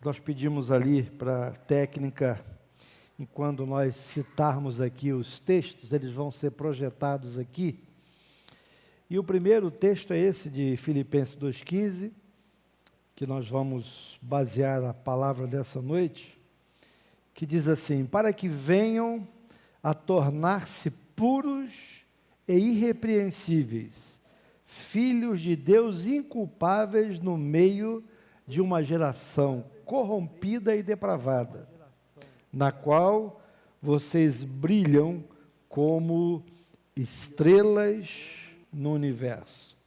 Nós pedimos ali para a técnica, enquanto nós citarmos aqui os textos, eles vão ser projetados aqui. E o primeiro texto é esse de Filipenses 2,15, que nós vamos basear a palavra dessa noite, que diz assim: para que venham a tornar-se puros e irrepreensíveis, filhos de Deus inculpáveis no meio de uma geração corrompida e depravada, na qual vocês brilham como estrelas no universo.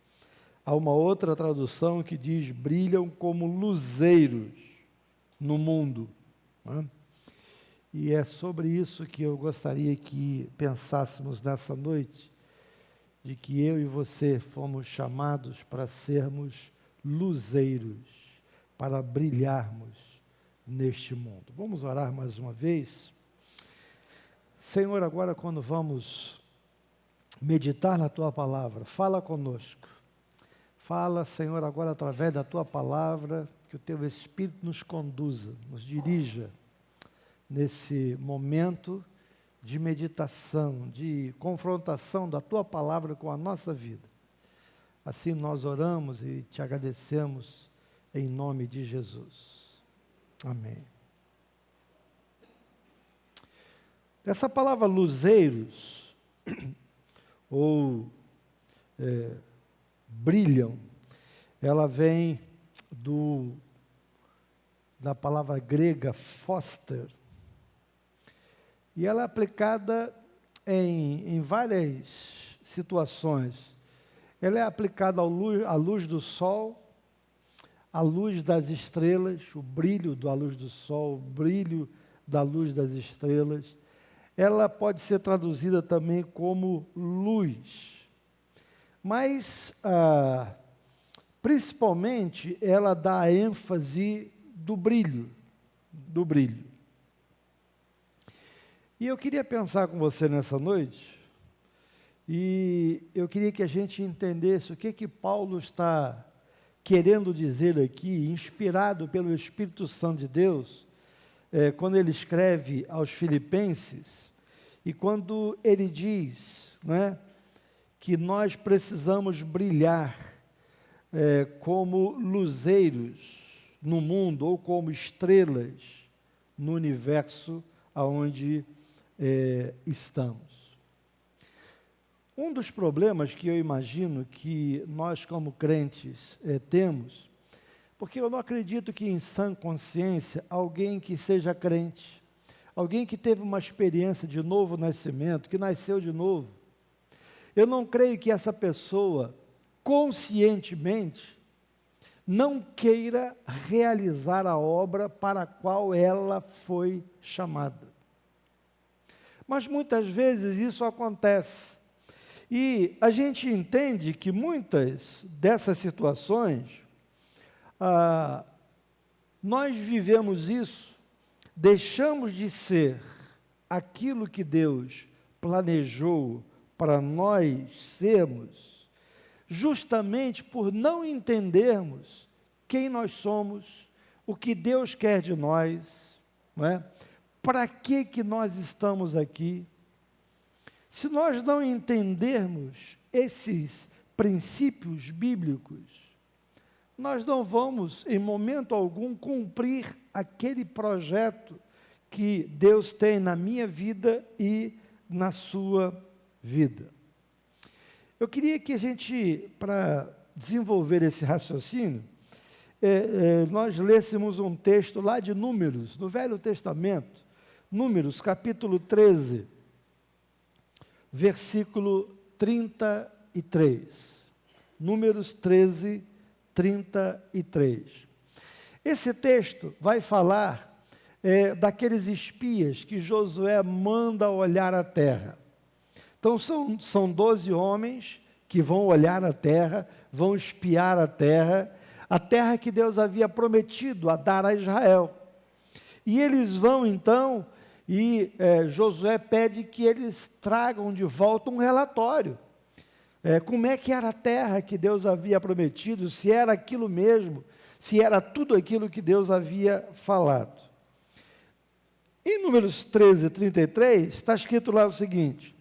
Há uma outra tradução que diz: brilham como luzeiros no mundo, né? E é sobre isso que eu gostaria que pensássemos nessa noite, de que eu e você fomos chamados para sermos luzeiros, para brilharmos neste mundo. Vamos orar mais uma vez? Senhor, agora quando vamos meditar na Tua Palavra, fala conosco. Fala, Senhor, agora através da Tua Palavra, que o Teu Espírito nos conduza, nos dirija nesse momento de meditação, de confrontação da Tua Palavra com a nossa vida. Assim nós oramos e Te agradecemos em nome de Jesus. Amém. Essa palavra luzeiros, ou brilham, ela vem da palavra grega foster, e ela é aplicada em várias situações. Ela é aplicada à luz do sol, à luz das estrelas, o brilho da luz do sol, o brilho da luz das estrelas. Ela pode ser traduzida também como luz. Mas, principalmente, ela dá a ênfase do brilho. E eu queria pensar com você nessa noite, e eu queria que a gente entendesse o que Paulo está querendo dizer aqui, inspirado pelo Espírito Santo de Deus, quando ele escreve aos Filipenses, e quando ele diz, né, que nós precisamos brilhar como luzeiros no mundo, ou como estrelas no universo aonde estamos. Um dos problemas que eu imagino que nós como crentes temos, porque eu não acredito que em sã consciência alguém que seja crente, alguém que teve uma experiência de novo nascimento, que nasceu de novo, eu não creio que essa pessoa conscientemente não queira realizar a obra para a qual ela foi chamada. Mas muitas vezes isso acontece. E a gente entende que muitas dessas situações, nós vivemos isso, deixamos de ser aquilo que Deus planejou para nós sermos, justamente por não entendermos quem nós somos, o que Deus quer de nós, não é? Para que nós estamos aqui. Se nós não entendermos esses princípios bíblicos, nós não vamos, em momento algum, cumprir aquele projeto que Deus tem na minha vida e na sua vida. Eu queria que a gente, para desenvolver esse raciocínio, nós lêssemos um texto lá de Números, no Velho Testamento, Números, capítulo 13, versículo 33. Números 13, 33. Esse texto vai falar daqueles espias que Josué manda olhar a terra. Então, são 12 homens que vão olhar a terra, vão espiar a terra que Deus havia prometido a dar a Israel. E eles vão, então, e Josué pede que eles tragam de volta um relatório. Como é que era a terra que Deus havia prometido, se era aquilo mesmo, se era tudo aquilo que Deus havia falado. Em Números 13, 33, está escrito lá o seguinte: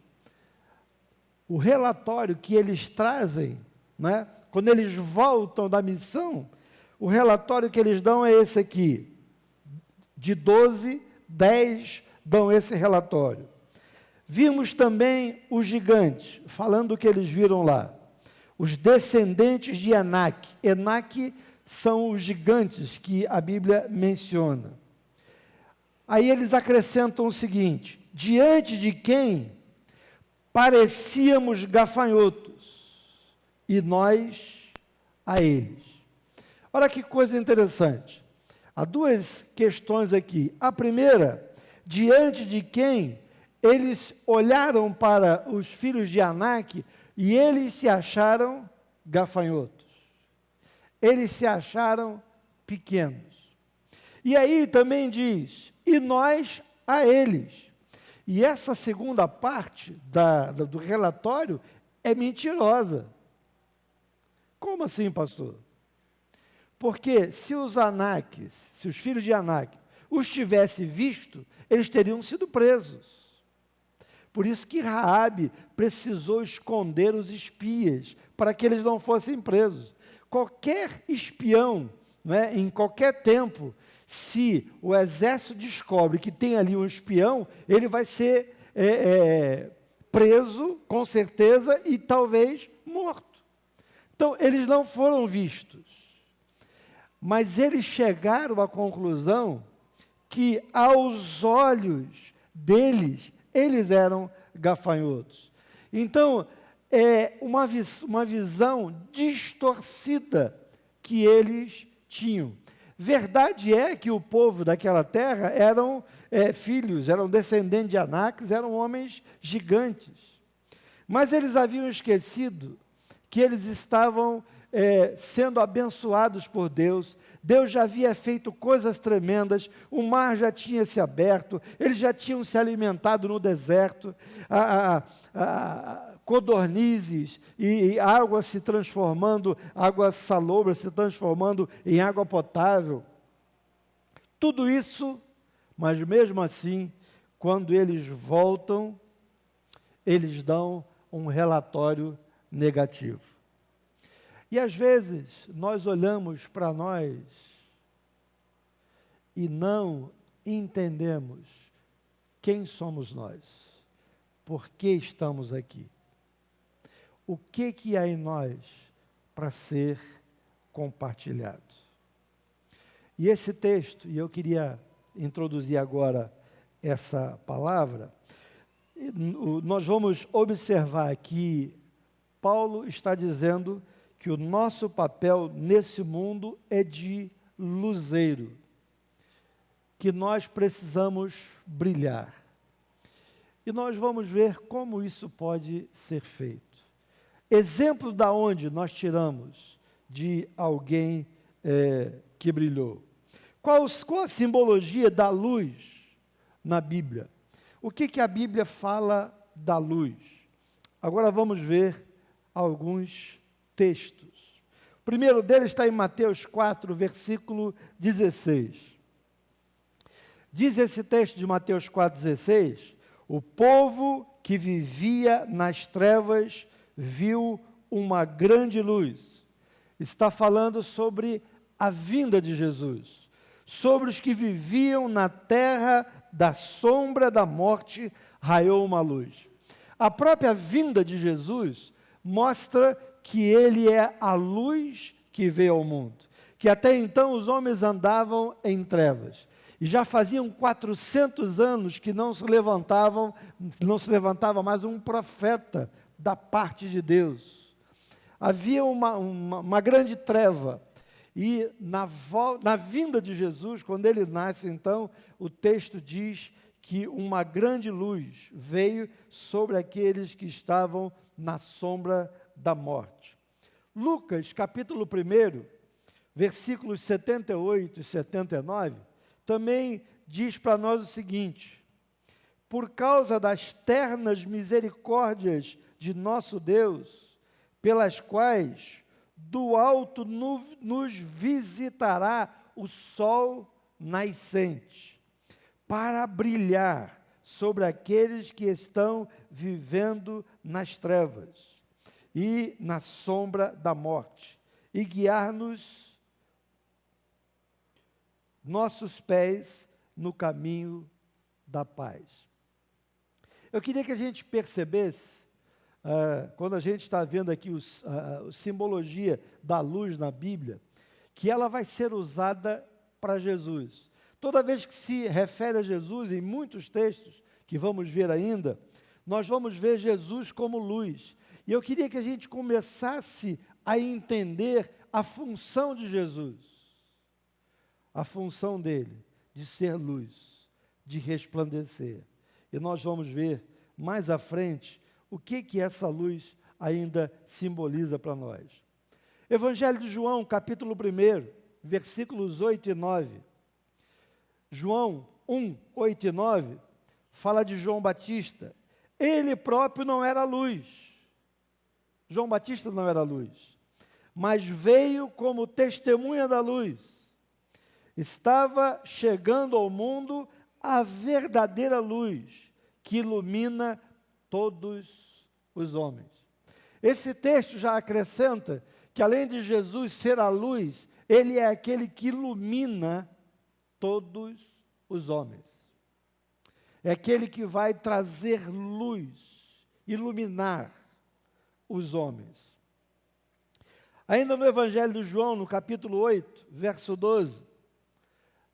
o relatório que eles trazem, né, quando eles voltam da missão, o relatório que eles dão é esse aqui. De 12, 10 dão esse relatório. Vimos também os gigantes, falando o que eles viram lá. Os descendentes de Enac. Enac são os gigantes que a Bíblia menciona. Aí eles acrescentam o seguinte: diante de quem parecíamos gafanhotos, e nós a eles. Olha que coisa interessante. Há duas questões aqui. A primeira, diante de quem eles olharam para os filhos de Anak e eles se acharam gafanhotos. Eles se acharam pequenos. E aí também diz, e nós a eles. E essa segunda parte do relatório é mentirosa. Como assim, pastor? Porque se os Anaques, se os filhos de Anak os tivessem visto, eles teriam sido presos. Por isso que Raabe precisou esconder os espias, para que eles não fossem presos. Qualquer espião, né, em qualquer tempo, se o exército descobre que tem ali um espião, ele vai ser preso, com certeza, e talvez morto. Então, eles não foram vistos. Mas eles chegaram à conclusão que, aos olhos deles, eles eram gafanhotos. Então, é uma visão distorcida que eles tinham. Verdade é que o povo daquela terra eram filhos, eram descendentes de Anaques, eram homens gigantes. Mas eles haviam esquecido que eles estavam sendo abençoados por Deus. Deus já havia feito coisas tremendas, o mar já tinha se aberto, eles já tinham se alimentado no deserto, codornizes e água se transformando, água salobra se transformando em água potável. Tudo isso, mas mesmo assim, quando eles voltam, eles dão um relatório negativo. E às vezes nós olhamos para nós e não entendemos quem somos nós, por que estamos aqui, o que há em nós para ser compartilhado. E esse texto, e eu queria introduzir agora essa palavra, nós vamos observar que Paulo está dizendo que o nosso papel nesse mundo é de luzeiro, que nós precisamos brilhar. E nós vamos ver como isso pode ser feito. Exemplo da onde nós tiramos de alguém que brilhou. Qual a simbologia da luz na Bíblia? O que a Bíblia fala da luz? Agora vamos ver alguns textos. O primeiro deles está em Mateus 4, versículo 16. Diz esse texto de Mateus 4, 16, o povo que vivia nas trevas viu uma grande luz. Está falando sobre a vinda de Jesus, sobre os que viviam na terra da sombra da morte, raiou uma luz. A própria vinda de Jesus mostra que ele é a luz que veio ao mundo, que até então os homens andavam em trevas, e já faziam 400 anos que não se levantava mais um profeta da parte de Deus. Havia uma grande treva, e na vinda de Jesus, quando ele nasce, então, o texto diz que uma grande luz veio sobre aqueles que estavam na sombra da morte. Lucas, capítulo 1, versículos 78 e 79, também diz para nós o seguinte: por causa das ternas misericórdias de nosso Deus, pelas quais do alto nos visitará o sol nascente, para brilhar sobre aqueles que estão vivendo nas trevas e na sombra da morte, e guiar-nos nossos pés no caminho da paz. Eu queria que a gente percebesse, quando a gente está vendo aqui a simbologia da luz na Bíblia, que ela vai ser usada para Jesus. Toda vez que se refere a Jesus, em muitos textos que vamos ver ainda, nós vamos ver Jesus como luz. E eu queria que a gente começasse a entender a função de Jesus. A função dele, de ser luz, de resplandecer. E nós vamos ver mais à frente o que essa luz ainda simboliza para nós. Evangelho de João, capítulo 1, versículos 8 e 9. João 1, 8 e 9, fala de João Batista. Ele próprio não era luz. João Batista não era luz, mas veio como testemunha da luz. Estava chegando ao mundo a verdadeira luz, que ilumina todos os homens. Esse texto já acrescenta que, além de Jesus ser a luz, ele é aquele que ilumina todos os homens. É aquele que vai trazer luz, iluminar os homens. Ainda no Evangelho de João, no capítulo 8, verso 12,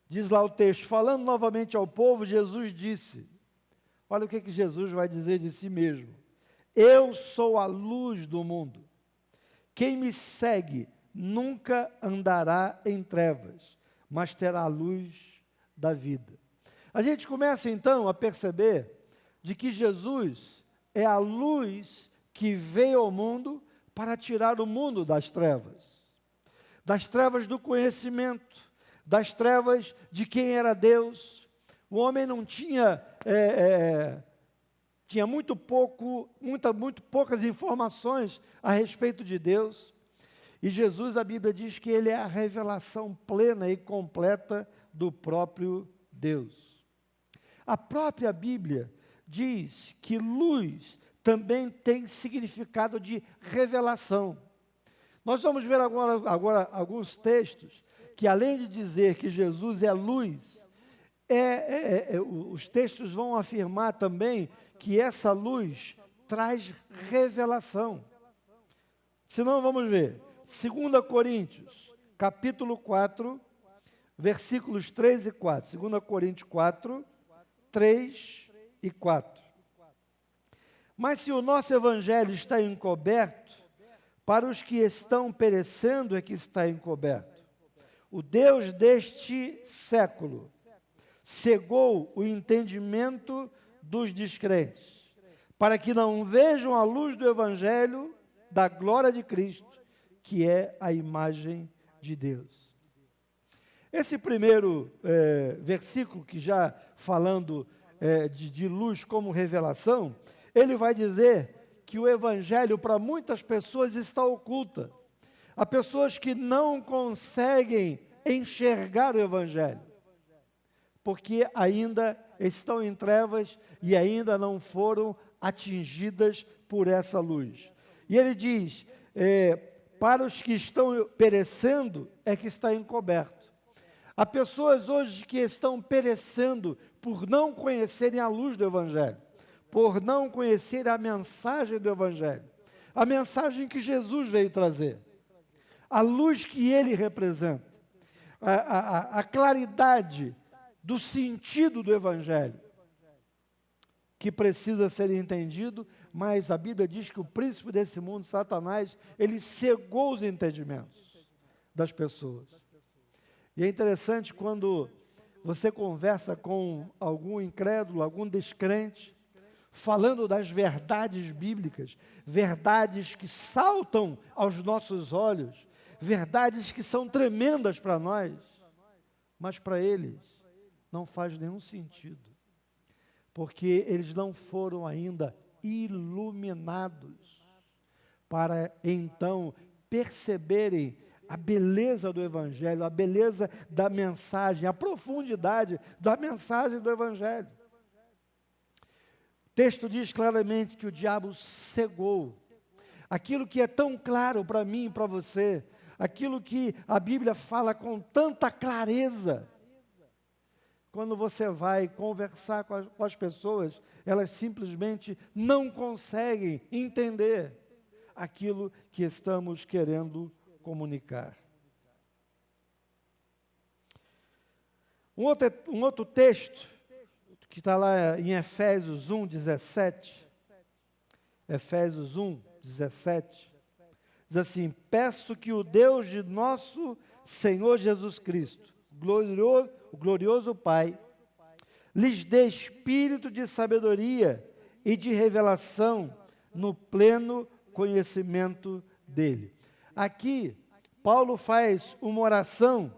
diz lá o texto: falando novamente ao povo, Jesus disse, olha o que Jesus vai dizer de si mesmo: eu sou a luz do mundo. Quem me segue nunca andará em trevas, mas terá a luz da vida. A gente começa então a perceber de que Jesus é a luz que veio ao mundo para tirar o mundo das trevas do conhecimento, das trevas de quem era Deus. O homem não tinha muito poucas informações a respeito de Deus. E Jesus, a Bíblia diz que ele é a revelação plena e completa do próprio Deus. A própria Bíblia diz que luz também tem significado de revelação. Nós vamos ver agora alguns textos que, além de dizer que Jesus é luz, os textos vão afirmar também que essa luz traz revelação. Se não, vamos ver. 2 Coríntios, capítulo 4, versículos 3 e 4. 2 Coríntios 4, 3 e 4. Mas se o nosso evangelho está encoberto, para os que estão perecendo é que está encoberto. O Deus deste século cegou o entendimento dos descrentes, para que não vejam a luz do evangelho da glória de Cristo, que é a imagem de Deus. Esse primeiro versículo, que já falando de luz como revelação, ele vai dizer que o evangelho para muitas pessoas está oculta. Há pessoas que não conseguem enxergar o evangelho, porque ainda estão em trevas e ainda não foram atingidas por essa luz. E ele diz, para os que estão perecendo é que está encoberto. Há pessoas hoje que estão perecendo por não conhecerem a luz do evangelho, por não conhecer a mensagem do evangelho, a mensagem que Jesus veio trazer, a luz que ele representa, a claridade do sentido do evangelho, que precisa ser entendido, mas a Bíblia diz que o príncipe desse mundo, Satanás, ele cegou os entendimentos das pessoas. E é interessante quando você conversa com algum incrédulo, algum descrente, falando das verdades bíblicas, verdades que saltam aos nossos olhos, verdades que são tremendas para nós, mas para eles não faz nenhum sentido, porque eles não foram ainda iluminados para então perceberem a beleza do Evangelho, a beleza da mensagem, a profundidade da mensagem do Evangelho. O texto diz claramente que o diabo cegou aquilo que é tão claro para mim e para você, aquilo que a Bíblia fala com tanta clareza. Quando você vai conversar com as pessoas, elas simplesmente não conseguem entender aquilo que estamos querendo comunicar. Um outro texto, que está lá em Efésios 1:17, Efésios 1:17, diz assim: peço que o Deus de nosso Senhor Jesus Cristo, o glorioso Pai, lhes dê espírito de sabedoria e de revelação no pleno conhecimento dele. Aqui, Paulo faz uma oração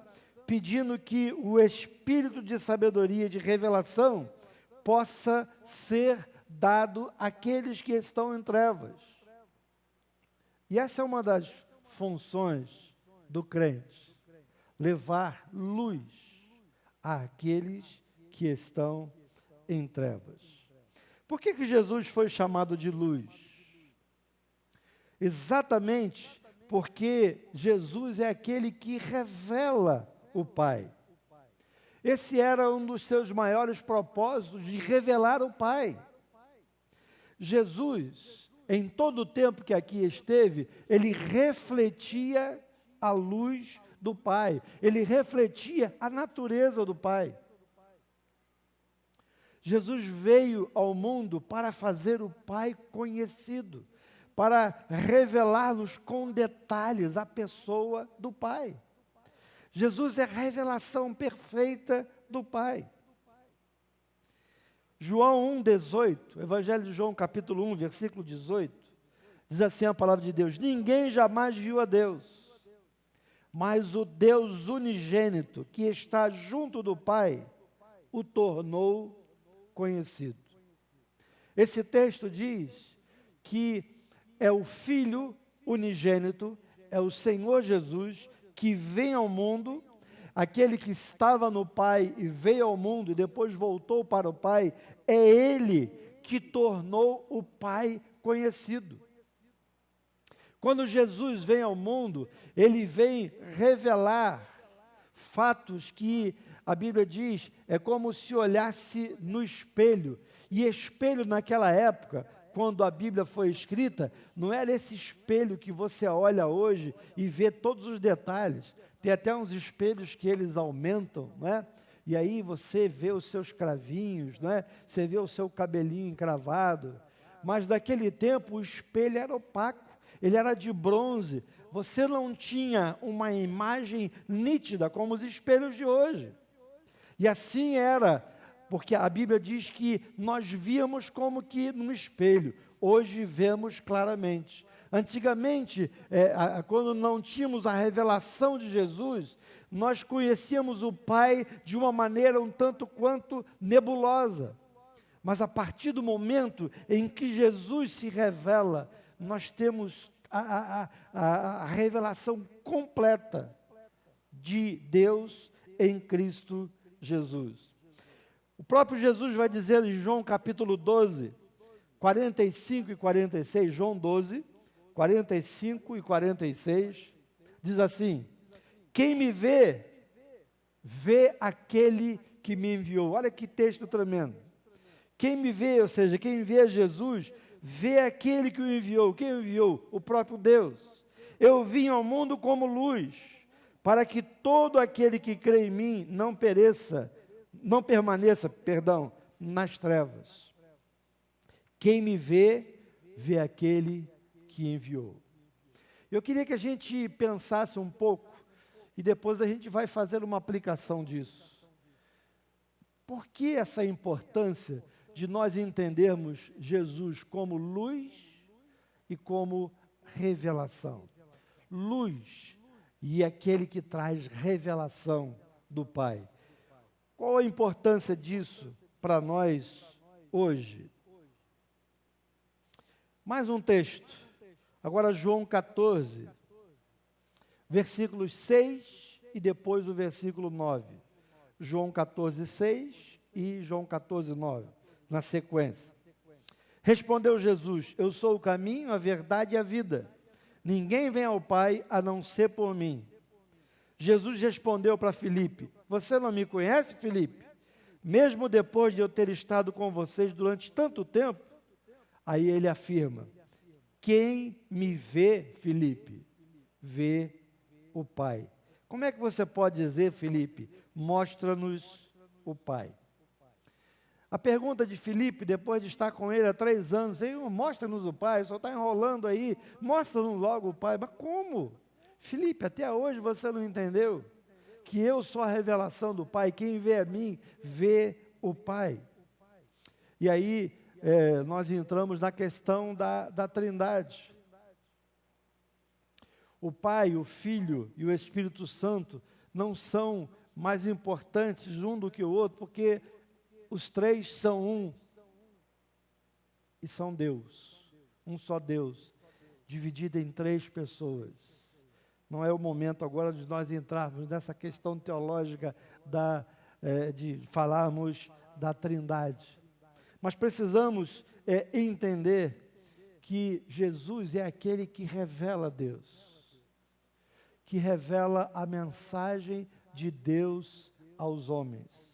pedindo que o espírito de sabedoria e de revelação possa ser dado àqueles que estão em trevas. E essa é uma das funções do crente, levar luz àqueles que estão em trevas. Por que Jesus foi chamado de luz? Exatamente porque Jesus é aquele que revela o Pai. Esse era um dos seus maiores propósitos, de revelar o Pai. Jesus, em todo o tempo que aqui esteve, ele refletia a luz do Pai, ele refletia a natureza do Pai. Jesus veio ao mundo para fazer o Pai conhecido, para revelar-nos com detalhes a pessoa do Pai. Jesus é a revelação perfeita do Pai. João 1,18, Evangelho de João, capítulo 1, versículo 18, diz assim a palavra de Deus: ninguém jamais viu a Deus, mas o Deus unigênito, que está junto do Pai, o tornou conhecido. Esse texto diz que é o Filho unigênito, é o Senhor Jesus, que vem ao mundo, aquele que estava no Pai e veio ao mundo e depois voltou para o Pai, é Ele que tornou o Pai conhecido. Quando Jesus vem ao mundo, Ele vem revelar fatos que a Bíblia diz, é como se olhasse no espelho. E espelho naquela época, quando a Bíblia foi escrita, não era esse espelho que você olha hoje e vê todos os detalhes. Tem até uns espelhos que eles aumentam, não é? E aí você vê os seus cravinhos, não é? Você vê o seu cabelinho encravado. Mas naquele tempo o espelho era opaco, ele era de bronze. Você não tinha uma imagem nítida como os espelhos de hoje. E assim era, porque a Bíblia diz que nós víamos como que num espelho, hoje vemos claramente. Antigamente, quando não tínhamos a revelação de Jesus, nós conhecíamos o Pai de uma maneira um tanto quanto nebulosa. Mas a partir do momento em que Jesus se revela, nós temos a revelação completa de Deus em Cristo Jesus. O próprio Jesus vai dizer em João capítulo 12, 45 e 46, João 12, 45 e 46, diz assim: quem me vê, vê aquele que me enviou. Olha que texto tremendo. Quem me vê, ou seja, quem vê Jesus, vê aquele que o enviou. Quem o enviou? O próprio Deus. Eu vim ao mundo como luz, para que todo aquele que crê em mim não permaneça, nas trevas. Quem me vê, vê aquele que enviou. Eu queria que a gente pensasse um pouco, e depois a gente vai fazer uma aplicação disso. Por que essa importância de nós entendermos Jesus como luz e como revelação? Luz e aquele que traz revelação do Pai. Qual a importância disso para nós hoje? Mais um texto. Agora João 14, versículos 6 e depois o versículo 9. João 14, 6 e João 14, 9, na sequência. Respondeu Jesus: eu sou o caminho, a verdade e a vida. Ninguém vem ao Pai a não ser por mim. Jesus respondeu para Filipe: você não me conhece, Filipe? Mesmo depois de eu ter estado com vocês durante tanto tempo? Aí ele afirma: quem me vê, Filipe, vê o Pai. Como é que você pode dizer, Filipe, mostra-nos o Pai? A pergunta de Filipe, depois de estar com ele há 3 anos: mostra-nos o Pai, só está enrolando aí, mostra-nos logo o Pai. Mas como? Filipe, até hoje você não entendeu que eu sou a revelação do Pai, quem vê a mim, vê o Pai. E aí, nós entramos na questão da Trindade. O Pai, o Filho e o Espírito Santo não são mais importantes um do que o outro, porque os três são um e são Deus, um só Deus, dividido em 3 pessoas. Não é o momento agora de nós entrarmos nessa questão teológica de falarmos da Trindade. Mas precisamos entender que Jesus é aquele que revela Deus, que revela a mensagem de Deus aos homens.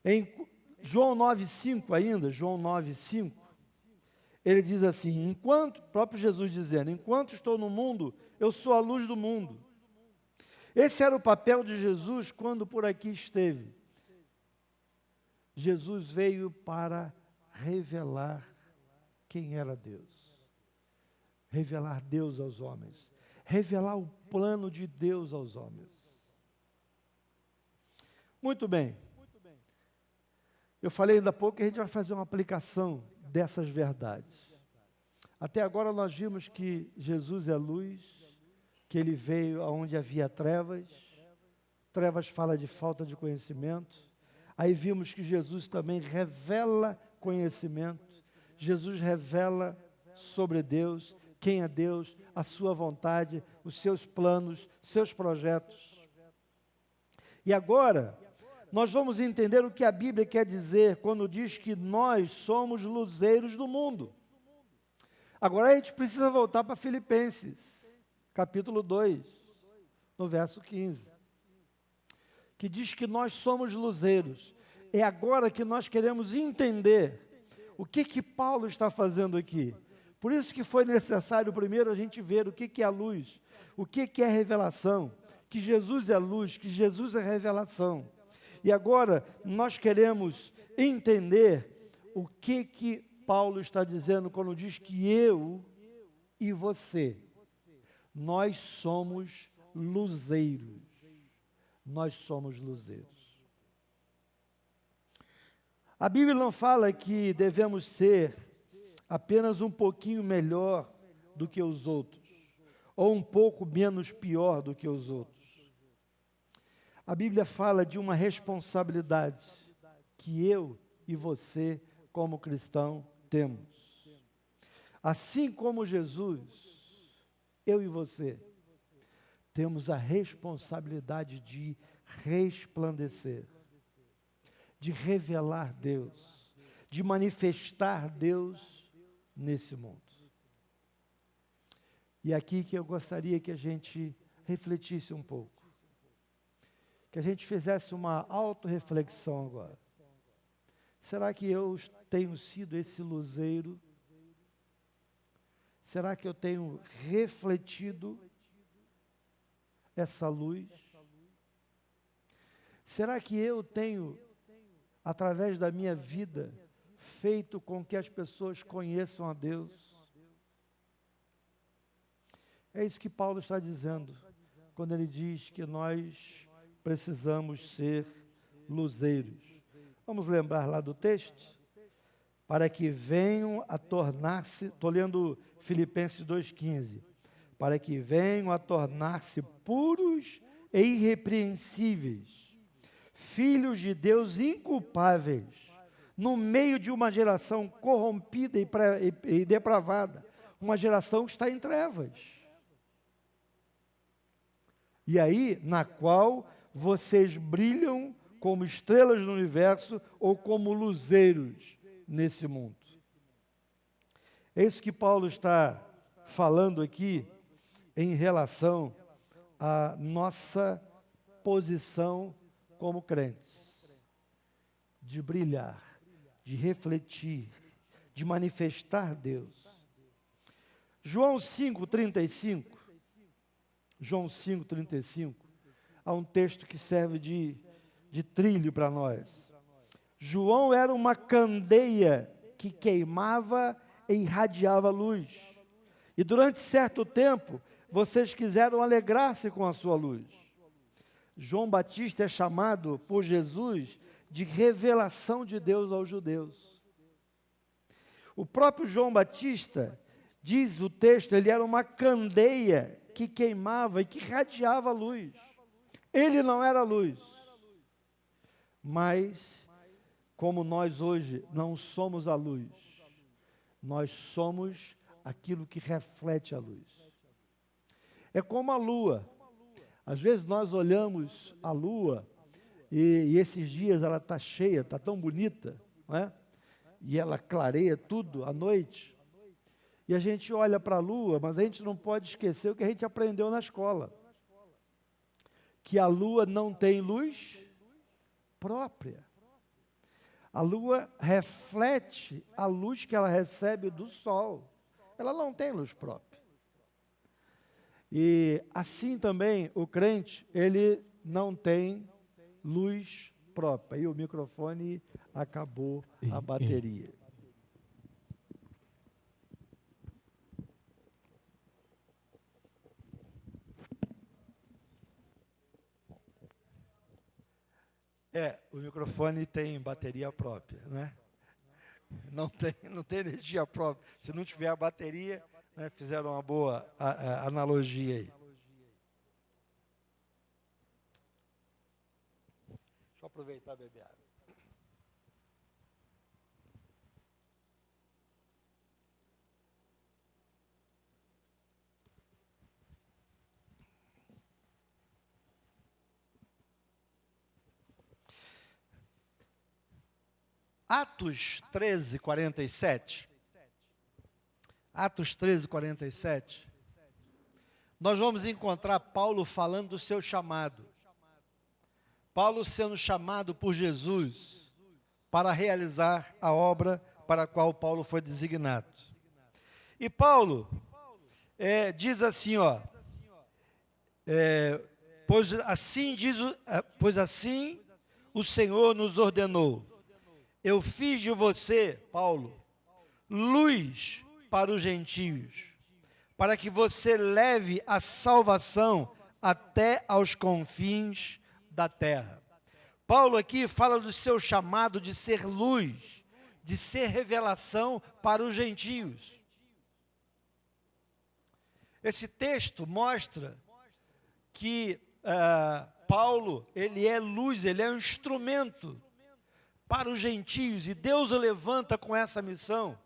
Em João 9,5 ainda, João 9,5, ele diz assim, próprio Jesus dizendo, enquanto estou no mundo, eu sou a luz do mundo. Esse era o papel de Jesus quando por aqui esteve. Jesus veio para revelar quem era Deus, revelar Deus aos homens, revelar o plano de Deus aos homens. Muito bem. Eu falei ainda há pouco que a gente vai fazer uma aplicação dessas verdades. Até agora nós vimos que Jesus é luz, que Ele veio aonde havia trevas. Trevas fala de falta de conhecimento. Aí vimos que Jesus também revela conhecimento. Jesus revela sobre Deus, quem é Deus, a sua vontade, os seus planos, seus projetos. E agora nós vamos entender o que a Bíblia quer dizer quando diz que nós somos luzeiros do mundo. Agora a gente precisa voltar para Filipenses, capítulo 2, no verso 15, que diz que nós somos luzeiros. É agora que nós queremos entender o que Paulo está fazendo aqui. Por isso que foi necessário primeiro a gente ver o que é a luz, o que é revelação, que Jesus é luz, que Jesus é revelação. E agora nós queremos entender o que Paulo está dizendo quando diz que eu e você, nós somos luzeiros. Nós somos luzeiros. A Bíblia não fala que devemos ser apenas um pouquinho melhor do que os outros, ou um pouco menos pior do que os outros. A Bíblia fala de uma responsabilidade que eu e você, como cristão, temos. Assim como Jesus, eu e você, temos a responsabilidade de resplandecer, de revelar Deus, de manifestar Deus nesse mundo. E aqui que eu gostaria que a gente refletisse um pouco. Que a gente fizesse uma autorreflexão agora. Será que eu tenho sido esse luzeiro? Será que eu tenho refletido essa luz? Será que eu tenho, através da minha vida, feito com que as pessoas conheçam a Deus? É isso que Paulo está dizendo, quando ele diz que nós precisamos ser luzeiros. Vamos lembrar lá do texto? Para que venham a tornar-se, estou lendo Filipenses 2,15, para que venham a tornar-se puros e irrepreensíveis, filhos de Deus inculpáveis, no meio de uma geração corrompida e depravada, uma geração que está em trevas. E aí, na qual vocês brilham como estrelas no universo ou como luzeiros nesse mundo. É isso que Paulo está falando aqui em relação à nossa posição como crentes, de brilhar, de refletir, de manifestar Deus. João 5,35, João 5,35, há um texto que serve de trilho para nós. João era uma candeia que queimava e irradiava luz. E durante certo tempo, vocês quiseram alegrar-se com a sua luz. João Batista é chamado por Jesus de revelação de Deus aos judeus. O próprio João Batista, diz o texto, ele era uma candeia que queimava e que irradiava luz. Ele não era luz, mas como nós hoje não somos a luz, nós somos aquilo que reflete a luz. É como a lua. Às vezes nós olhamos a lua e esses dias ela está cheia, está tão bonita, não é? E ela clareia tudo à noite. E a gente olha para a lua, mas a gente não pode esquecer o que a gente aprendeu na escola. Que a lua não tem luz própria. A lua reflete a luz que ela recebe do sol. Ela não tem luz própria. E assim também o crente, ele não tem luz própria. E o microfone acabou a bateria. O microfone tem bateria própria, né? Não tem energia própria. Se não tiver a bateria, né, fizeram uma boa analogia aí. Deixa eu aproveitar e beber água. Atos 13, 47. Atos 13, 47. Nós vamos encontrar Paulo falando do seu chamado. Paulo sendo chamado por Jesus para realizar a obra para a qual Paulo foi designado. E Paulo diz assim, pois assim o Senhor nos ordenou. Eu fiz de você, Paulo, luz para os gentios, para que você leve a salvação até aos confins da terra. Paulo aqui fala do seu chamado de ser luz, de ser revelação para os gentios. Esse texto mostra que Paulo, ele é luz, ele é um instrumento para os gentios, e Deus o levanta com essa missão.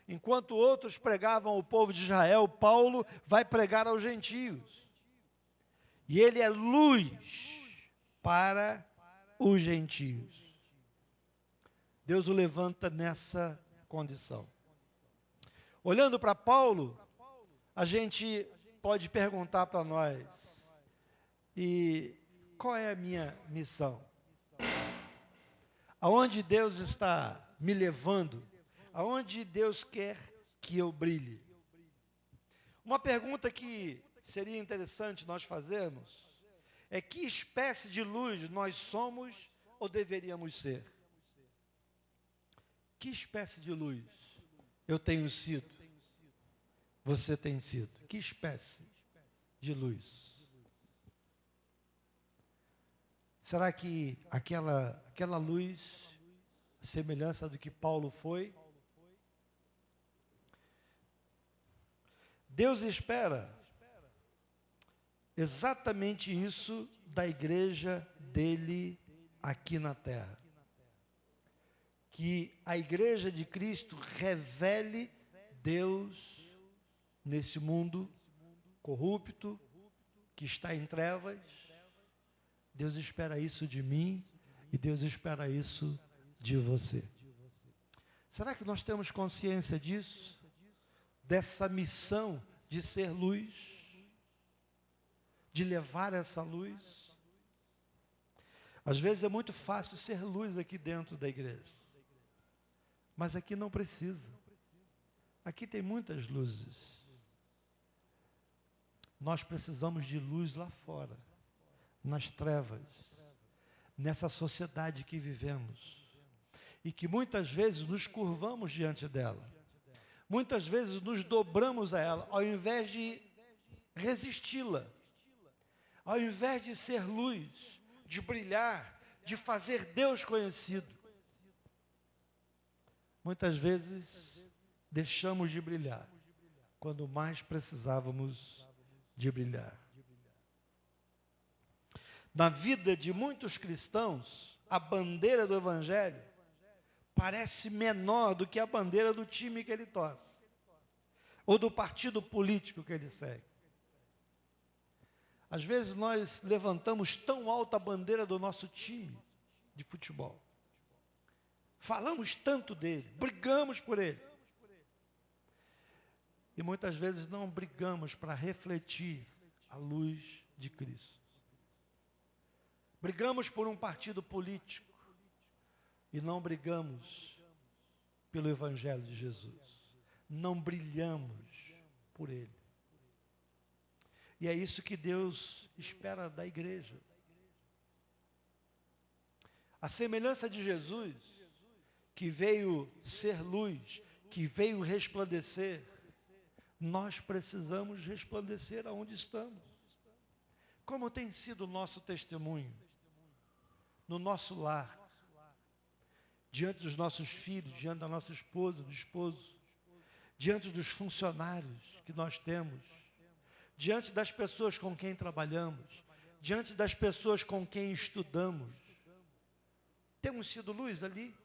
Enquanto outros pregavam ao povo de Israel, Paulo vai pregar aos gentios. E ele é luz para os gentios. Deus o levanta nessa condição. Olhando para Paulo, a gente pode perguntar para nós, e qual é a minha missão? Aonde Deus está me levando? Aonde Deus quer que eu brilhe? Uma pergunta que seria interessante nós fazermos é: que espécie de luz nós somos ou deveríamos ser? Que espécie de luz eu tenho sido? Você tem sido? Que espécie de luz? Será que aquela luz, semelhança do que Paulo foi? Deus espera exatamente isso da igreja dele aqui na terra. Que a igreja de Cristo revele Deus nesse mundo corrupto, que está em trevas, Deus espera isso de mim e Deus espera isso de você. Será que nós temos consciência disso? Dessa missão de ser luz? De levar essa luz? Às vezes é muito fácil ser luz aqui dentro da igreja. Mas aqui não precisa. Aqui tem muitas luzes. Nós precisamos de luz lá fora, nas trevas, nessa sociedade que vivemos. E que muitas vezes nos curvamos diante dela. Muitas vezes nos dobramos a ela, ao invés de resisti-la. Ao invés de ser luz, de brilhar, de fazer Deus conhecido. Muitas vezes deixamos de brilhar, quando mais precisávamos de brilhar. Na vida de muitos cristãos, a bandeira do Evangelho parece menor do que a bandeira do time que ele torce, ou do partido político que ele segue. Às vezes nós levantamos tão alta a bandeira do nosso time de futebol. Falamos tanto dele, brigamos por ele. E muitas vezes não brigamos para refletir a luz de Cristo. Brigamos por um partido político e não brigamos pelo Evangelho de Jesus. Não brilhamos por ele. E é isso que Deus espera da igreja. A semelhança de Jesus, que veio ser luz, que veio resplandecer, nós precisamos resplandecer aonde estamos. Como tem sido o nosso testemunho? No nosso lar, diante dos nossos filhos, diante da nossa esposa, do esposo, diante dos funcionários que nós temos, diante das pessoas com quem trabalhamos, diante das pessoas com quem estudamos. Temos sido luz ali?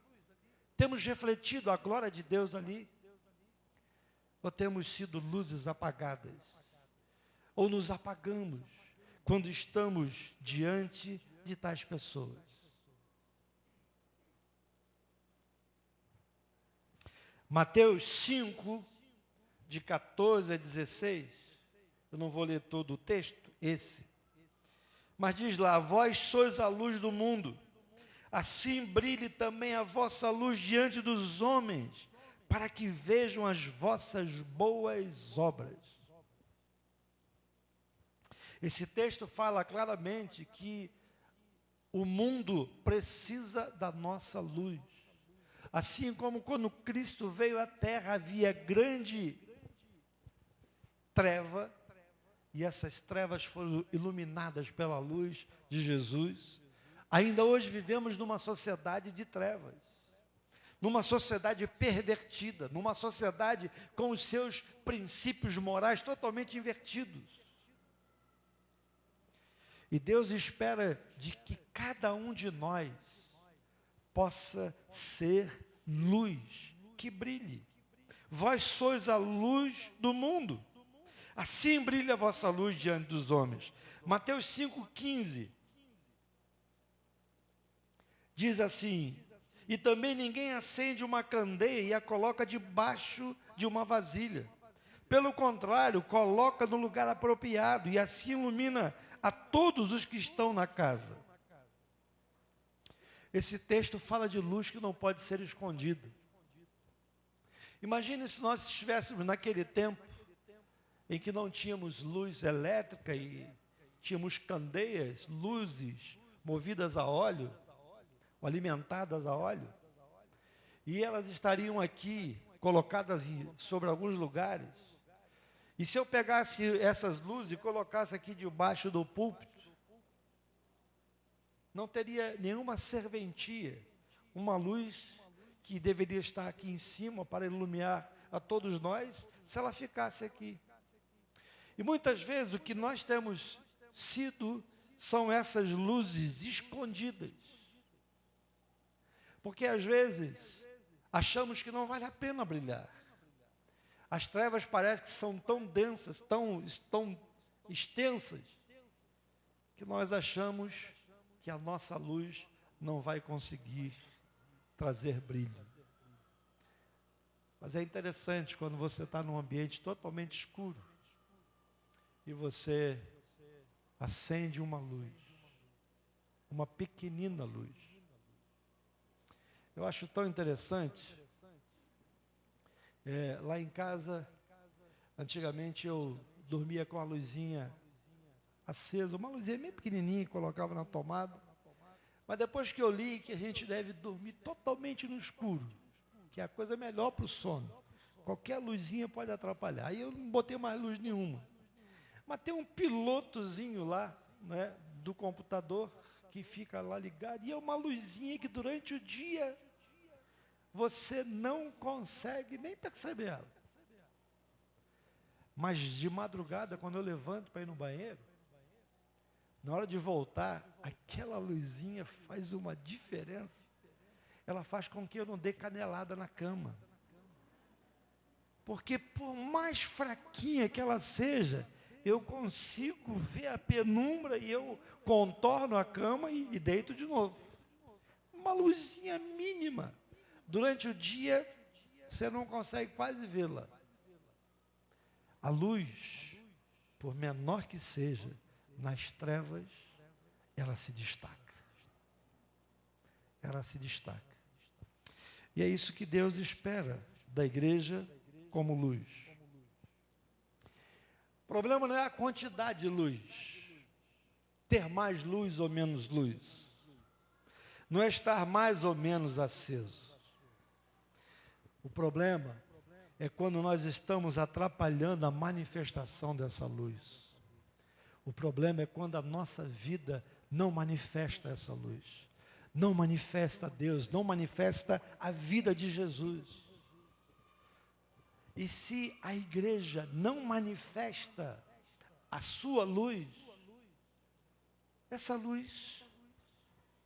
Temos refletido a glória de Deus ali? Ou temos sido luzes apagadas? Ou nos apagamos quando estamos diante de tais pessoas? Mateus 5, de 14 a 16, eu não vou ler todo o texto, mas diz lá: vós sois a luz do mundo, assim brilhe também a vossa luz diante dos homens, para que vejam as vossas boas obras. Esse texto fala claramente que o mundo precisa da nossa luz. Assim como quando Cristo veio à terra havia grande treva, e essas trevas foram iluminadas pela luz de Jesus, ainda hoje vivemos numa sociedade de trevas, numa sociedade pervertida, numa sociedade com os seus princípios morais totalmente invertidos. E Deus espera de que cada um de nós possa ser luz que brilhe. Vós sois a luz do mundo. Assim brilha a vossa luz diante dos homens. Mateus 5,15 diz assim: e também ninguém acende uma candeia e a coloca debaixo de uma vasilha. Pelo contrário, coloca no lugar apropriado e assim ilumina a todos os que estão na casa. Esse texto fala de luz que não pode ser escondida. Imagine se nós estivéssemos naquele tempo em que não tínhamos luz elétrica e tínhamos candeias, luzes movidas a óleo, ou alimentadas a óleo, e elas estariam aqui, colocadas sobre alguns lugares. E se eu pegasse essas luzes e colocasse aqui debaixo do púlpito, não teria nenhuma serventia, uma luz que deveria estar aqui em cima para iluminar a todos nós, se ela ficasse aqui. E muitas vezes o que nós temos sido são essas luzes escondidas. Porque às vezes achamos que não vale a pena brilhar. As trevas parecem que são tão densas, tão extensas, que nós achamos que a nossa luz não vai conseguir trazer brilho. Mas é interessante quando você está num ambiente totalmente escuro e você acende uma luz, uma pequenina luz. Eu acho tão interessante, lá em casa, antigamente eu dormia com a luzinha acesa, uma luzinha bem pequenininha, colocava na tomada, mas depois que eu li que a gente deve dormir totalmente no escuro, que é a coisa melhor para o sono, qualquer luzinha pode atrapalhar, aí eu não botei mais luz nenhuma. Mas tem um pilotozinho lá, né, do computador, que fica lá ligado, e é uma luzinha que durante o dia você não consegue nem perceber ela. Mas de madrugada, quando eu levanto para ir no banheiro, na hora de voltar, aquela luzinha faz uma diferença. Ela faz com que eu não dê canelada na cama. Porque por mais fraquinha que ela seja, eu consigo ver a penumbra e eu contorno a cama e deito de novo. Uma luzinha mínima. Durante o dia, você não consegue quase vê-la. A luz, por menor que seja, nas trevas, ela se destaca. Ela se destaca. E é isso que Deus espera da igreja como luz. O problema não é a quantidade de luz, ter mais luz ou menos luz. Não é estar mais ou menos aceso. O problema é quando nós estamos atrapalhando a manifestação dessa luz. O problema é quando a nossa vida não manifesta essa luz. Não manifesta Deus, não manifesta a vida de Jesus. E se a igreja não manifesta a sua luz, essa luz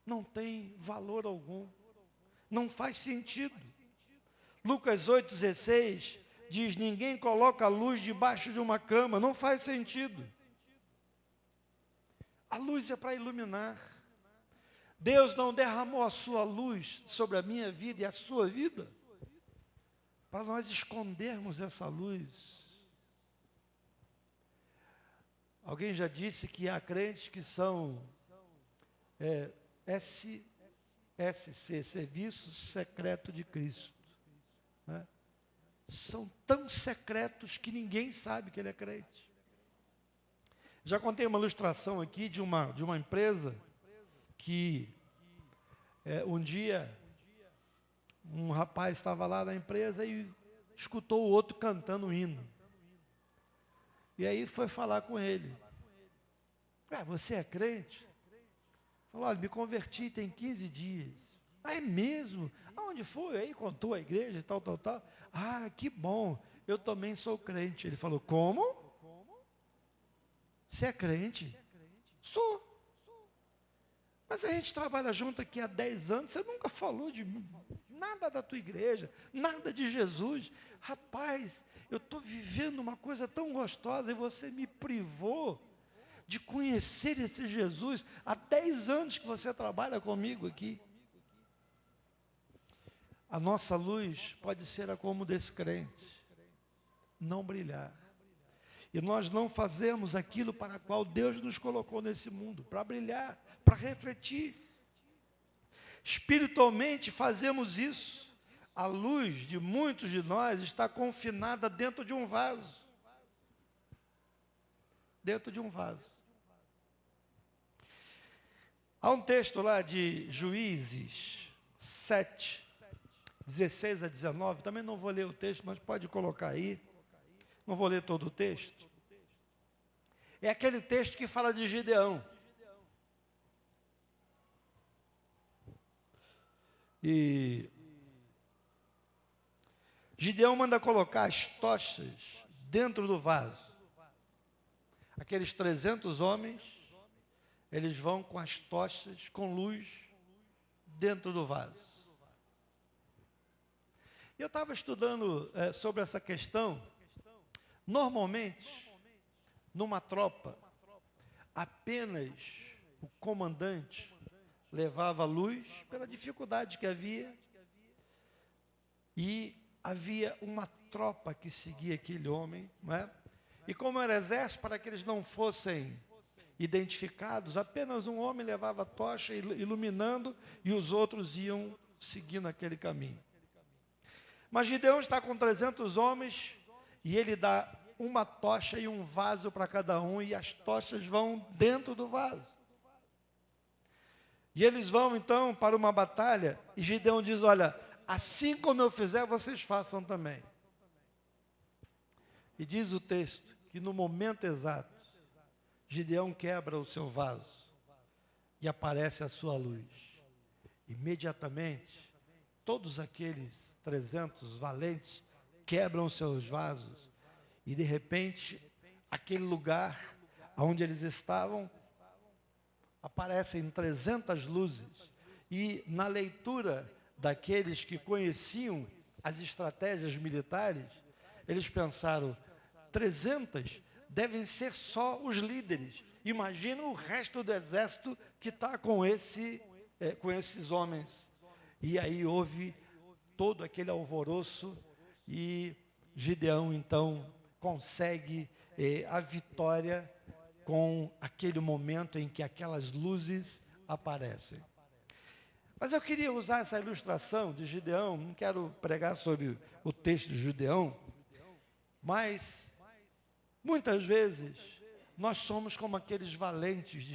não tem valor algum, não faz sentido. Lucas 8,16 diz, ninguém coloca a luz debaixo de uma cama, não faz sentido. A luz é para iluminar. Deus não derramou a sua luz sobre a minha vida e a sua vida para nós escondermos essa luz. Alguém já disse que há crentes que são SC, Serviço Secreto de Cristo. Né? São tão secretos que ninguém sabe que ele é crente. Já contei uma ilustração aqui de uma empresa que um dia um rapaz estava lá na empresa e escutou o outro cantando um hino. E aí foi falar com ele. Você é crente? Falou, olha, me converti tem 15 dias. Ah, é mesmo? Aonde foi? Aí contou a igreja e tal. Ah, que bom, eu também sou crente. Ele falou, como? Você é crente? Sou. Mas a gente trabalha junto aqui há 10 anos, você nunca falou de nada da tua igreja, nada de Jesus. Rapaz, eu estou vivendo uma coisa tão gostosa e você me privou de conhecer esse Jesus há 10 anos que você trabalha comigo aqui. A nossa luz pode ser a como desse crente, não brilhar. E nós não fazemos aquilo para o qual Deus nos colocou nesse mundo, para brilhar, para refletir. Espiritualmente fazemos isso. A luz de muitos de nós está confinada dentro de um vaso. Dentro de um vaso. Há um texto lá de Juízes 7, 16 a 19, também não vou ler o texto, mas pode colocar aí. Não vou ler todo o texto. É aquele texto que fala de Gideão. E Gideão manda colocar as tochas dentro do vaso. Aqueles 300 homens, eles vão com as tochas, com luz, dentro do vaso. Eu estava estudando sobre essa questão. Normalmente, numa tropa, apenas o comandante levava a luz pela dificuldade que havia, e havia uma tropa que seguia aquele homem, não é? E como era exército, para que eles não fossem identificados, apenas um homem levava a tocha iluminando e os outros iam seguindo aquele caminho. Mas Gideão está com 300 homens e ele dá uma tocha e um vaso para cada um, e as tochas vão dentro do vaso. E eles vão então para uma batalha, e Gideão diz: olha, assim como eu fizer, vocês façam também. E diz o texto que no momento exato, Gideão quebra o seu vaso e aparece a sua luz. Imediatamente, todos aqueles 300 valentes quebram seus vasos e de repente, aquele lugar onde eles estavam, aparecem 300 luzes. E na leitura daqueles que conheciam as estratégias militares, eles pensaram: 300 devem ser só os líderes. Imagina o resto do exército que está com esses homens. E aí houve todo aquele alvoroço e Gideão então consegue a vitória com aquele momento em que aquelas luzes aparecem. Mas eu queria usar essa ilustração de Gideão, não quero pregar sobre o texto de Gideão, mas muitas vezes nós somos como aqueles valentes de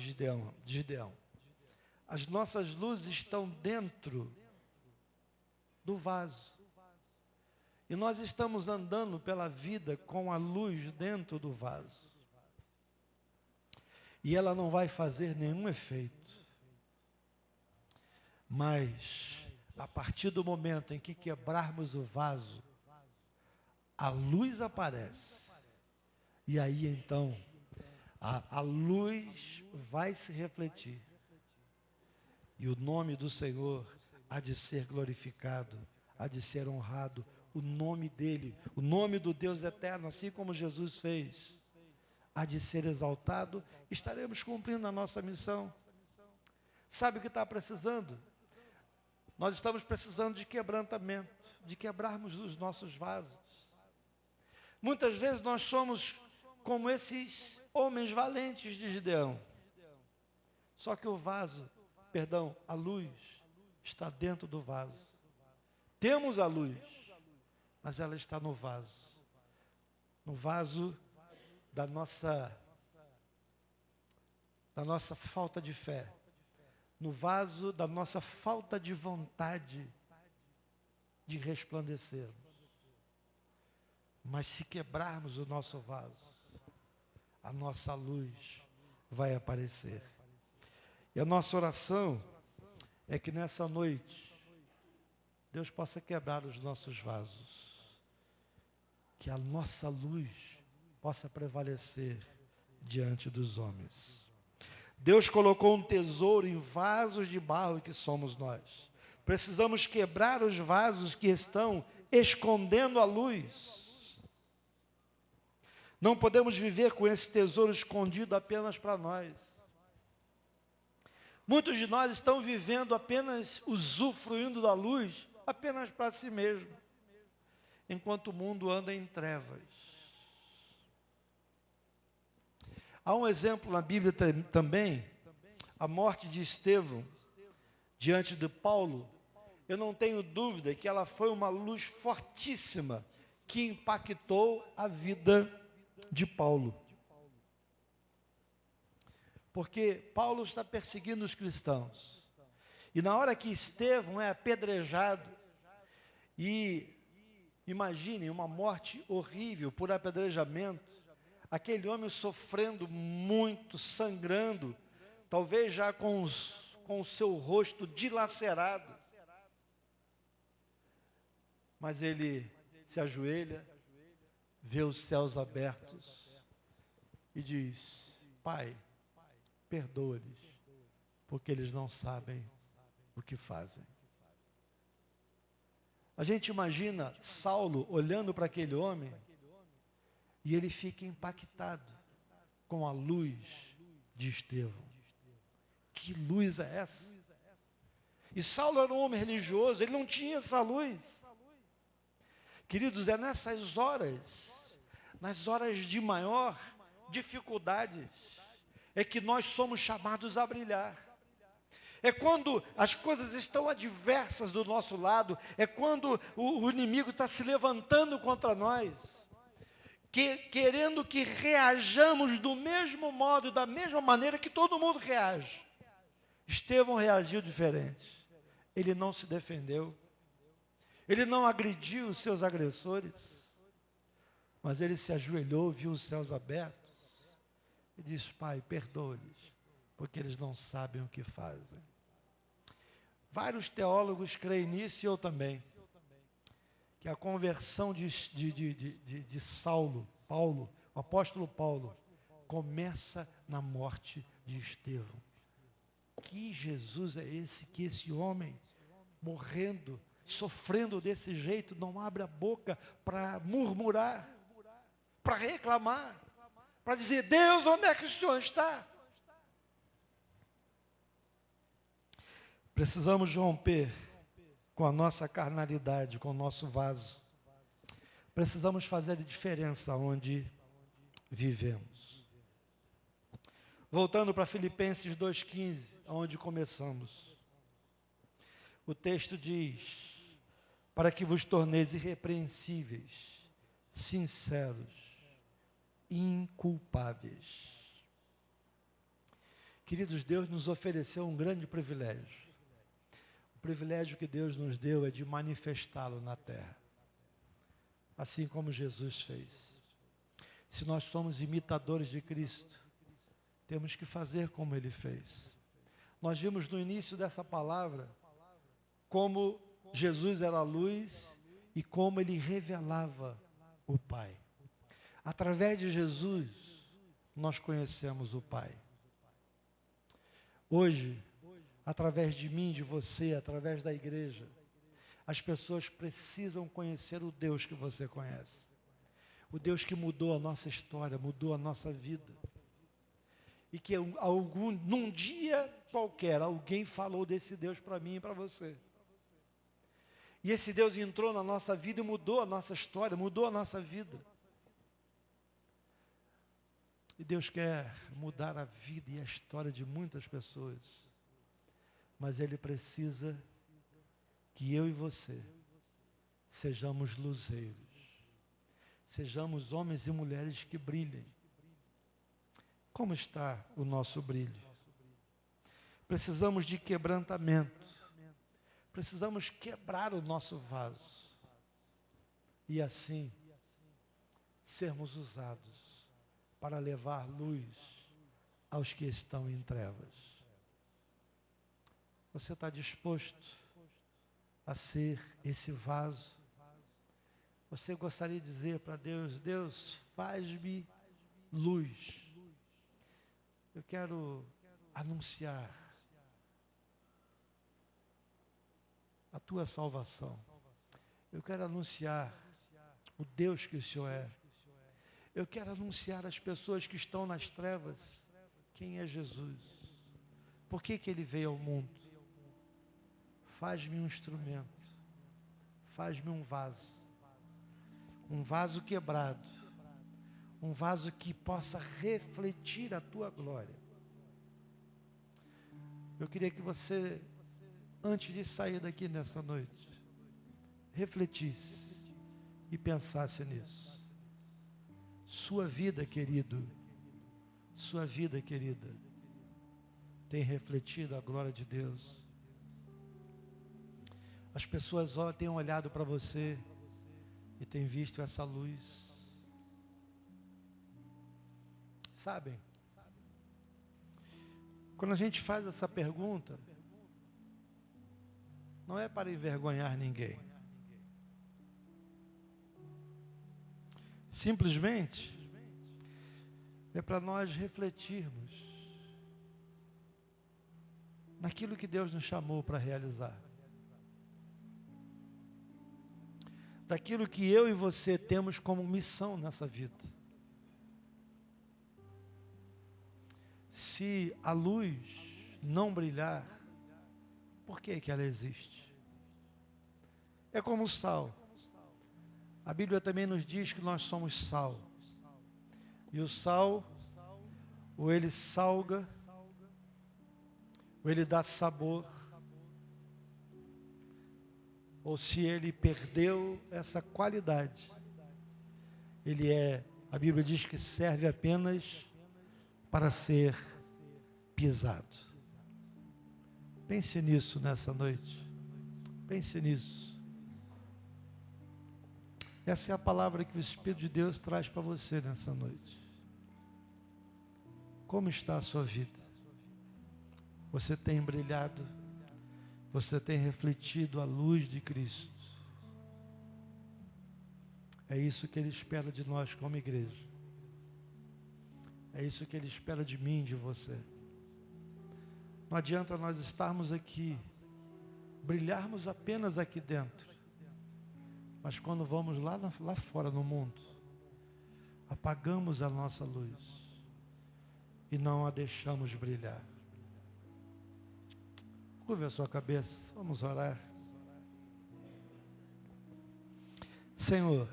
Gideão. As nossas luzes estão dentro do vaso. E nós estamos andando pela vida com a luz dentro do vaso. E ela não vai fazer nenhum efeito. Mas, a partir do momento em que quebrarmos o vaso, a luz aparece. E aí então, a luz vai se refletir. E o nome do Senhor há de ser glorificado, há de ser honrado. O nome dele, o nome do Deus eterno, assim como Jesus fez, há de ser exaltado. Estaremos cumprindo a nossa missão. Sabe o que está precisando? Nós estamos precisando de quebrantamento, de quebrarmos os nossos vasos. Muitas vezes nós somos como esses homens valentes de Gideão. Só que a luz está dentro do vaso. Temos a luz, mas ela está no vaso. No vaso da nossa falta de fé. No vaso da nossa falta de vontade de resplandecermos. Mas se quebrarmos o nosso vaso, a nossa luz vai aparecer. E a nossa oração é que nessa noite, Deus possa quebrar os nossos vasos. Que a nossa luz possa prevalecer diante dos homens. Deus colocou um tesouro em vasos de barro que somos nós. Precisamos quebrar os vasos que estão escondendo a luz. Não podemos viver com esse tesouro escondido apenas para nós. Muitos de nós estão vivendo apenas, usufruindo da luz, apenas para si mesmo, enquanto o mundo anda em trevas. Há um exemplo na Bíblia também, a morte de Estevão, diante de Paulo. Eu não tenho dúvida que ela foi uma luz fortíssima, que impactou a vida de Paulo. Porque Paulo está perseguindo os cristãos. E na hora que Estevão é apedrejado, e imaginem uma morte horrível por apedrejamento, aquele homem sofrendo muito, sangrando, talvez já com o seu rosto dilacerado. Mas ele se ajoelha, vê os céus abertos e diz: Pai, perdoa-lhes, porque eles não sabem o que fazem. A gente imagina Saulo olhando para aquele homem e ele fica impactado com a luz de Estevão. Que luz é essa? E Saulo era um homem religioso, ele não tinha essa luz. Queridos, é nessas horas, nas horas de maior dificuldades, é que nós somos chamados a brilhar. É quando as coisas estão adversas do nosso lado, é quando o inimigo está se levantando contra nós, querendo que reajamos do mesmo modo, da mesma maneira que todo mundo reage. Estevão reagiu diferente. Ele não se defendeu, ele não agrediu os seus agressores, mas ele se ajoelhou, viu os céus abertos e disse: Pai, perdoa-lhes, porque eles não sabem o que fazem. Vários teólogos creem nisso e eu também, que a conversão de Paulo, o apóstolo Paulo, começa na morte de Estevão. Que Jesus é esse, que esse homem, morrendo, sofrendo desse jeito, não abre a boca para murmurar, para reclamar, para dizer: Deus, onde é que o Senhor está? Precisamos romper com a nossa carnalidade, com o nosso vaso. Precisamos fazer a diferença onde vivemos. Voltando para Filipenses 2,15, onde começamos. O texto diz: para que vos torneis irrepreensíveis, sinceros, inculpáveis. Queridos, Deus nos ofereceu um grande privilégio. O privilégio que Deus nos deu é de manifestá-lo na terra, assim como Jesus fez. Se nós somos imitadores de Cristo, temos que fazer como Ele fez. Nós vimos no início dessa palavra como Jesus era a luz e como Ele revelava o Pai. Através de Jesus, nós conhecemos o Pai. Hoje, através de mim, de você, através da igreja, as pessoas precisam conhecer o Deus que você conhece. O Deus que mudou a nossa história, mudou a nossa vida. E que num dia qualquer, alguém falou desse Deus para mim e para você. E esse Deus entrou na nossa vida e mudou a nossa história, mudou a nossa vida. E Deus quer mudar a vida e a história de muitas pessoas. Mas Ele precisa que eu e você sejamos luzeiros. Sejamos homens e mulheres que brilhem. Como está o nosso brilho? Precisamos de quebrantamento. Precisamos quebrar o nosso vaso. E assim, sermos usados para levar luz aos que estão em trevas. Você está disposto a ser esse vaso? Você gostaria de dizer para Deus: Deus, faz-me luz. Eu quero anunciar a tua salvação. Eu quero anunciar o Deus que o Senhor é. Eu quero anunciar às pessoas que estão nas trevas quem é Jesus. Por que Ele veio ao mundo? Faz-me um instrumento. Faz-me um vaso quebrado, um vaso que possa refletir a tua glória. Eu queria que você, antes de sair daqui nessa noite, refletisse e pensasse nisso. Sua vida, querido, sua vida, querida, tem refletido a glória de Deus? As pessoas têm olhado para você e têm visto essa luz. Sabem? Quando a gente faz essa pergunta, não é para envergonhar ninguém. Simplesmente é para nós refletirmos naquilo que Deus nos chamou para realizar. Daquilo que eu e você temos como missão nessa vida. se a luz não brilhar, por que que ela existe? É como o sal. A Bíblia também nos diz que nós somos sal. E o sal, ou ele salga, ou ele dá sabor, ou se ele perdeu essa qualidade, a Bíblia diz que serve apenas para ser pisado. Pense nisso nessa noite. Pense nisso. Essa é a palavra que o Espírito de Deus traz para você nessa noite. Como está a sua vida? Você tem brilhado? Você tem refletido a luz de Cristo? É isso que Ele espera de nós como igreja. É isso que Ele espera de mim, de você. Não adianta nós estarmos aqui, brilharmos apenas aqui dentro, mas quando vamos lá fora no mundo, apagamos a nossa luz e não a deixamos brilhar. Curve a sua cabeça, vamos orar. Senhor,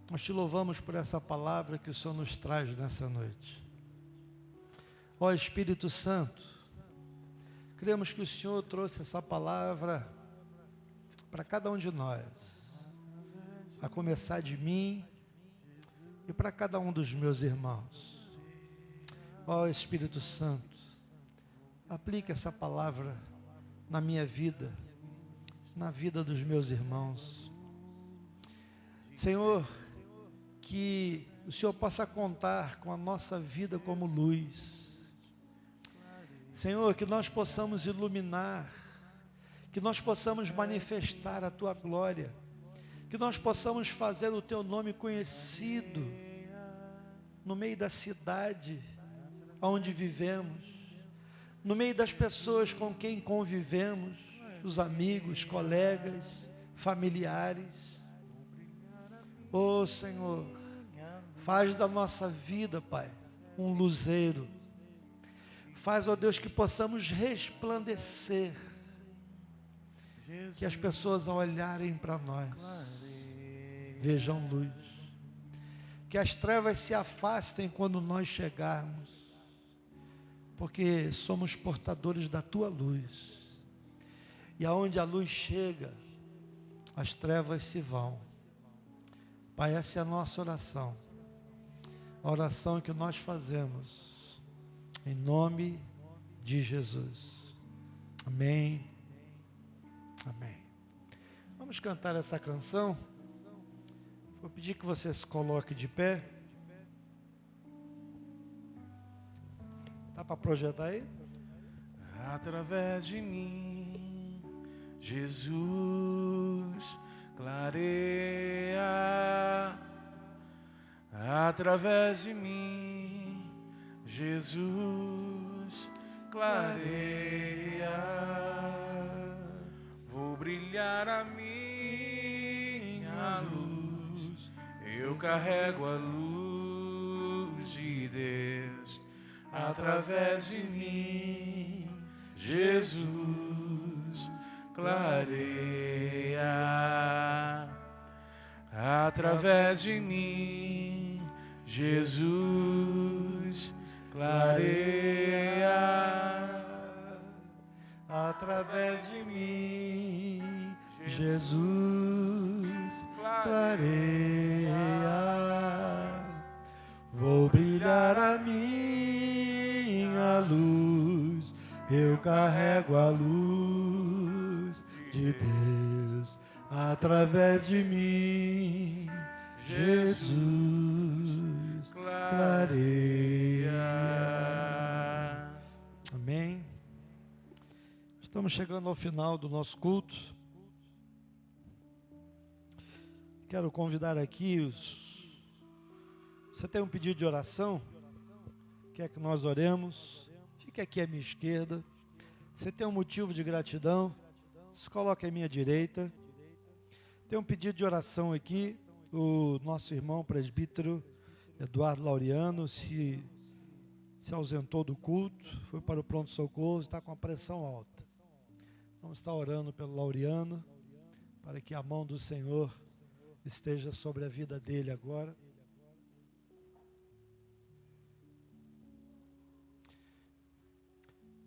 nós te louvamos por essa palavra que o Senhor nos traz nessa noite. Ó Espírito Santo, cremos que o Senhor trouxe essa palavra para cada um de nós, a começar de mim e para cada um dos meus irmãos. Ó Espírito Santo, aplique essa palavra na minha vida, na vida dos meus irmãos. Senhor, que o Senhor possa contar com a nossa vida como luz. Senhor, que nós possamos iluminar, que nós possamos manifestar a Tua glória, que nós possamos fazer o Teu nome conhecido no meio da cidade onde vivemos, no meio das pessoas com quem convivemos, os amigos, colegas, familiares. Ó Senhor, faz da nossa vida, Pai, um luzeiro. Faz, ó Deus, que possamos resplandecer, que as pessoas ao olharem para nós vejam luz, que as trevas se afastem quando nós chegarmos, porque somos portadores da Tua luz, e aonde a luz chega, as trevas se vão. Pai, essa é a nossa oração, a oração que nós fazemos, em nome de Jesus. Amém. Amém. Vamos cantar essa canção. Vou pedir que você se coloque de pé. Dá para projetar aí? Através de mim, Jesus clareia. Através de mim, Jesus clareia. Vou brilhar a minha luz, eu carrego a luz de Deus. Através de mim, Jesus clareia. Através de mim, Jesus clareia. Através de mim, Jesus clareia. Vou brilhar a minha luz, eu carrego a luz de Deus. Através de mim, Jesus clareia. Amém. Estamos chegando ao final do nosso culto. Quero convidar aqui Você tem um pedido de oração? Quer que nós oremos? Fique aqui à minha esquerda. Você tem um motivo de gratidão? Se coloque à minha direita. Tem um pedido de oração aqui. O nosso irmão presbítero Eduardo Laureano se ausentou do culto, foi para o pronto-socorro, está com a pressão alta. Vamos estar orando pelo Laureano, para que a mão do Senhor esteja sobre a vida dele agora.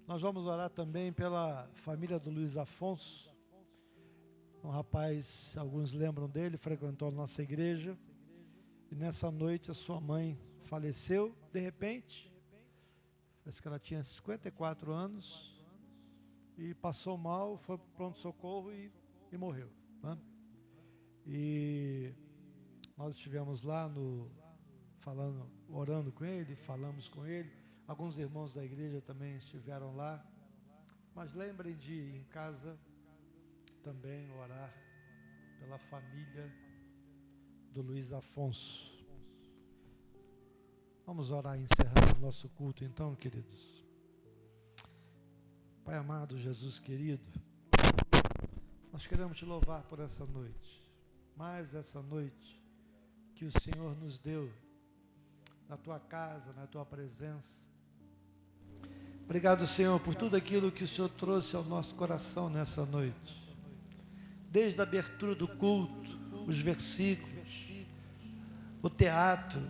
Nós vamos orar também pela família do Luiz Afonso, um rapaz, alguns lembram dele, frequentou a nossa igreja, e nessa noite a sua mãe faleceu, de repente, parece que ela tinha 54 anos, e passou mal, foi para o pronto-socorro e morreu, né? E nós estivemos lá orando com ele, falamos com ele, alguns irmãos da igreja também estiveram lá, mas lembrem de ir em casa também orar pela família do Luiz Afonso. Vamos orar encerrando o nosso culto então, queridos. Pai amado, Jesus querido, nós queremos te louvar por essa noite, mais essa noite que o Senhor nos deu na tua casa, na tua presença. Obrigado, Senhor, por tudo aquilo que o Senhor trouxe ao nosso coração nessa noite. Desde a abertura do culto, os versículos, o teatro,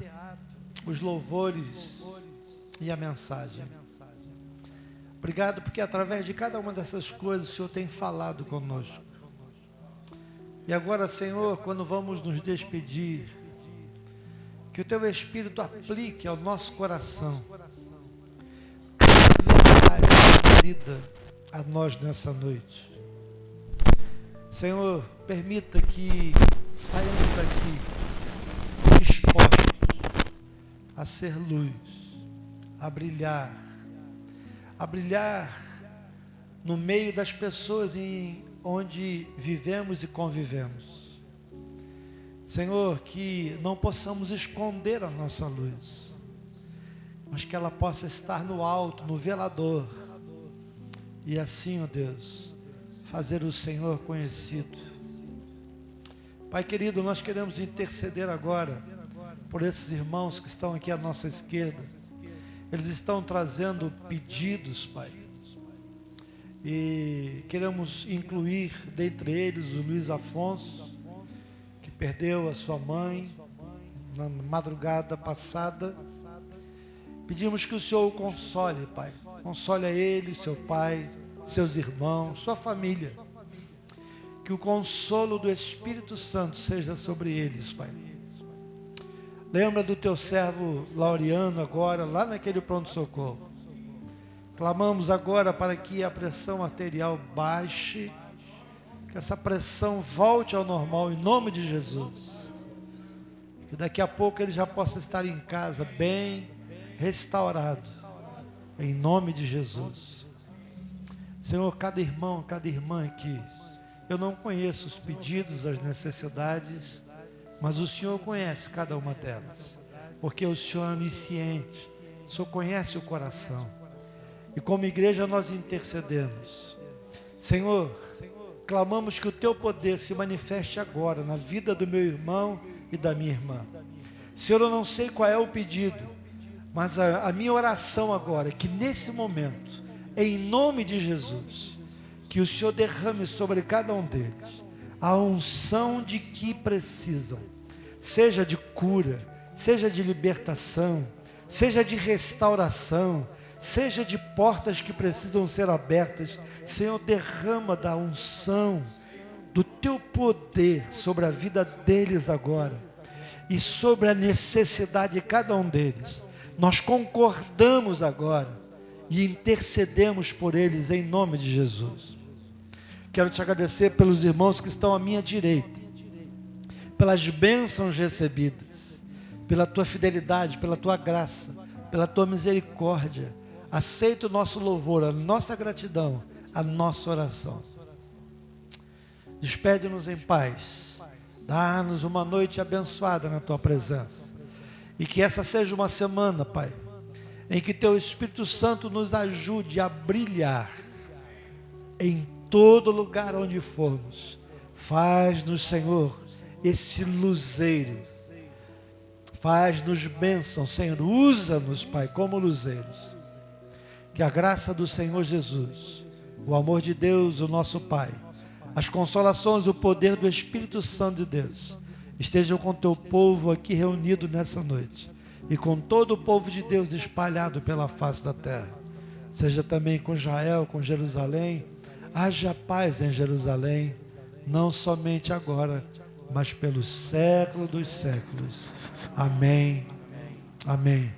os louvores e a mensagem. Obrigado porque através de cada uma dessas coisas o Senhor tem falado conosco. E agora, Senhor, quando vamos nos despedir, que o Teu Espírito aplique ao nosso coração a verdade querida a nós nessa noite. Senhor, permita que saiamos daqui dispostos a ser luz, a brilhar no meio das pessoas onde vivemos e convivemos. Senhor, que não possamos esconder a nossa luz, mas que ela possa estar no alto, no velador, e assim, ó Deus, fazer o Senhor conhecido. Pai querido, nós queremos interceder agora por esses irmãos que estão aqui à nossa esquerda. Eles estão trazendo pedidos, Pai, e queremos incluir dentre eles o Luiz Afonso, que perdeu a sua mãe na madrugada passada. Pedimos que o Senhor o console, Pai. Console a ele, seu pai, seus irmãos, sua família. Que o consolo do Espírito Santo seja sobre eles, Pai. Lembra do teu servo Laureano agora, lá naquele pronto-socorro. Clamamos agora para que a pressão arterial baixe, que essa pressão volte ao normal, em nome de Jesus. Que daqui a pouco ele já possa estar em casa, bem restaurado, em nome de Jesus. Senhor, cada irmão, cada irmã aqui, eu não conheço os pedidos, as necessidades, mas o Senhor conhece cada uma delas, porque o Senhor é onisciente, o Senhor conhece o coração, e como igreja nós intercedemos. Senhor, clamamos que o Teu poder se manifeste agora na vida do meu irmão e da minha irmã. Senhor, eu não sei qual é o pedido, mas a minha oração agora é que nesse momento, em nome de Jesus, que o Senhor derrame sobre cada um deles a unção de que precisam, seja de cura, seja de libertação, seja de restauração, seja de portas que precisam ser abertas. Senhor, derrama da unção, do Teu poder sobre a vida deles agora e sobre a necessidade de cada um deles. Nós concordamos agora e intercedemos por eles em nome de Jesus. Quero te agradecer pelos irmãos que estão à minha direita, pelas bênçãos recebidas, pela Tua fidelidade, pela Tua graça, pela Tua misericórdia. Aceita o nosso louvor, a nossa gratidão, a nossa oração. Despede-nos em paz. Dá-nos uma noite abençoada na Tua presença. E que essa seja uma semana, Pai, em que Teu Espírito Santo nos ajude a brilhar em todo lugar onde formos. Faz-nos, Senhor, esse luzeiro. Faz-nos bênção, Senhor. Usa-nos, Pai, como luzeiros. Que a graça do Senhor Jesus, o amor de Deus, o nosso Pai, as consolações, o poder do Espírito Santo de Deus, estejam com teu povo aqui reunido nessa noite e com todo o povo de Deus espalhado pela face da terra. Seja também com Israel, com Jerusalém. Haja paz em Jerusalém, não somente agora, mas pelos séculos dos séculos. Amém. Amém.